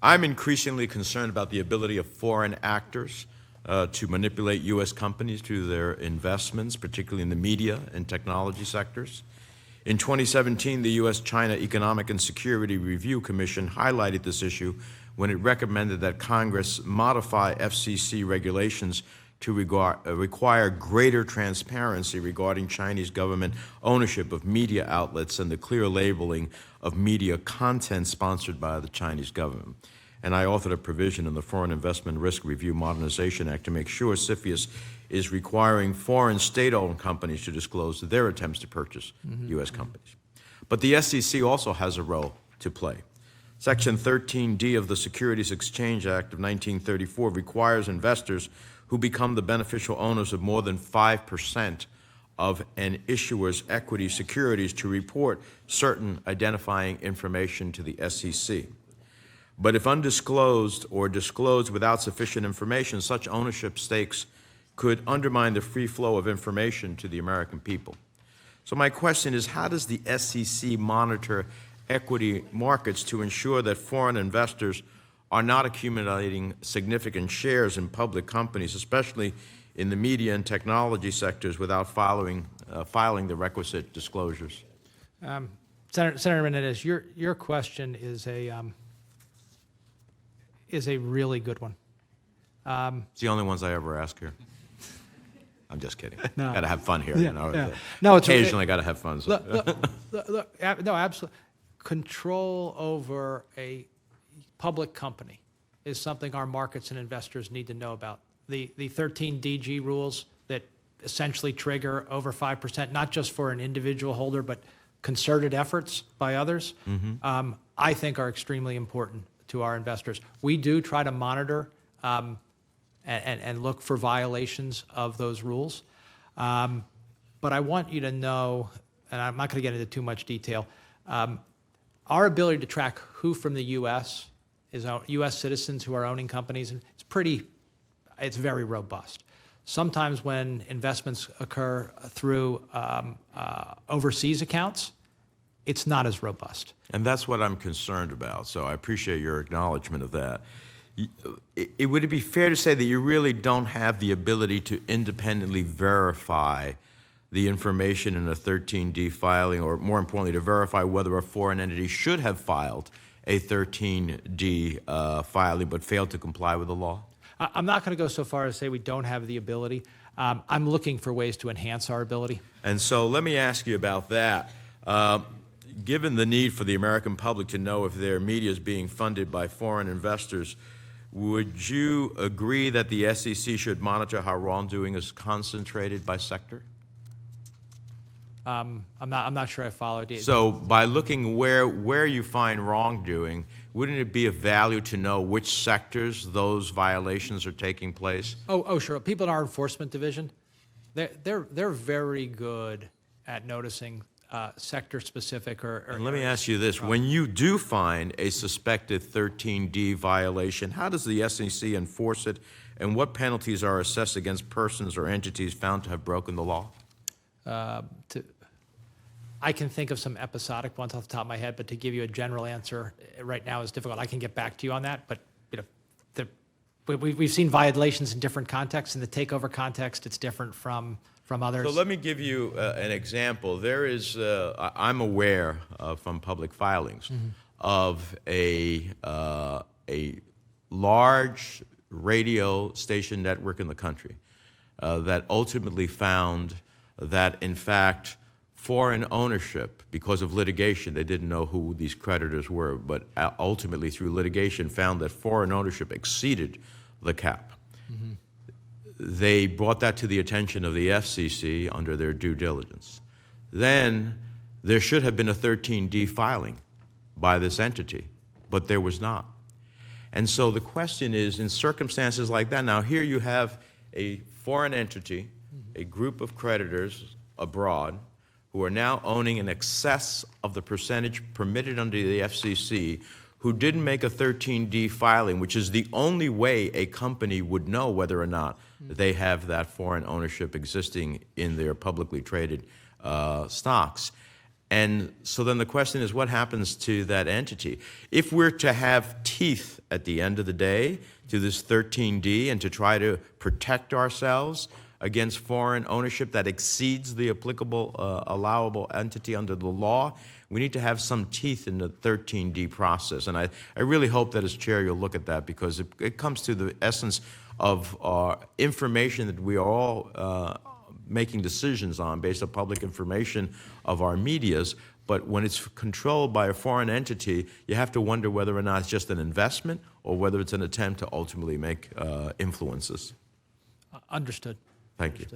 I'm increasingly concerned about the ability of foreign actors to manipulate U.S. companies through their investments, particularly in the media and technology sectors. In 2017, the U.S.-China Economic and Security Review Commission highlighted this issue when it recommended that Congress modify FCC regulations to require greater transparency regarding Chinese government ownership of media outlets and the clear labeling of media content sponsored by the Chinese government. And I authored a provision in the Foreign Investment Risk Review Modernization Act to make sure CFIUS is requiring foreign state-owned companies to disclose their attempts to purchase U.S. companies. But the SEC also has a role to play. Section 13D of the Securities Exchange Act of 1934 requires investors who become the beneficial owners of more than 5% of an issuer's equity securities to report certain identifying information to the SEC. But if undisclosed or disclosed without sufficient information, such ownership stakes could undermine the free flow of information to the American people. So my question is, how does the SEC monitor equity markets to ensure that foreign investors are not accumulating significant shares in public companies, especially in the media and technology sectors, without filing the requisite disclosures? Senator Menendez, your question is a really good one. It's the only ones I ever ask here. I'm just kidding. No. Got to have fun here. Yeah, You know? yeah. No, it's occasionally got to have fun. So. Look, no, absolutely. Control over a public company is something our markets and investors need to know about. The 13 DG rules that essentially trigger over 5%, not just for an individual holder, but concerted efforts by others, I think are extremely important to our investors. We do try to monitor and look for violations of those rules. But I want you to know, and I'm not going to get into too much detail, our ability to track who from the U.S. is U.S. citizens who are owning companies, it's very robust. Sometimes when investments occur through overseas accounts, it's not as robust. And that's what I'm concerned about, so I appreciate your acknowledgement of that. Would it be fair to say that you really don't have the ability to independently verify the information in a 13D filing, or more importantly, to verify whether a foreign entity should have filed a 13D filing but failed to comply with the law? I'm not going to go so far as to say we don't have the ability. I'm looking for ways to enhance our ability. And so let me ask you about that. Given the need for the American public to know if their media is being funded by foreign investors, would you agree that the SEC should monitor how wrongdoing is concentrated by sector? I'm not sure I followed you. So by looking where you find wrongdoing, wouldn't it be of value to know which sectors those violations are taking place? Oh, sure. People in our enforcement division, they're very good at noticing sector-specific And let me ask you this. When you do find a suspected 13D violation, how does the SEC enforce it, and what penalties are assessed against persons or entities found to have broken the law? I can think of some episodic ones off the top of my head, but to give you a general answer right now is difficult. I can get back to you on that, but we've seen violations in different contexts. In the takeover context, it's different from others. So let me give you an example. There is, I'm aware from public filings of a large radio station network in the country that ultimately found that, in fact, foreign ownership, because of litigation, they didn't know who these creditors were, but ultimately through litigation found that foreign ownership exceeded the cap. They brought that to the attention of the FCC under their due diligence. Then there should have been a 13D filing by this entity, but there was not. And so the question is, in circumstances like that, now here you have a foreign entity, a group of creditors abroad, who are now owning in excess of the percentage permitted under the FCC, who didn't make a 13D filing, which is the only way a company would know whether or not they have that foreign ownership existing in their publicly traded stocks. And so then the question is, what happens to that entity? If we're to have teeth at the end of the day to this 13D and to try to protect ourselves against foreign ownership that exceeds the applicable allowable entity under the law, we need to have some teeth in the 13D process. And I really hope that as chair you'll look at that, because it comes to the essence of information that we are all making decisions on based on public information of our medias. But when it's controlled by a foreign entity, you have to wonder whether or not it's just an investment or whether it's an attempt to ultimately make influences. Understood. Thank you. Understood.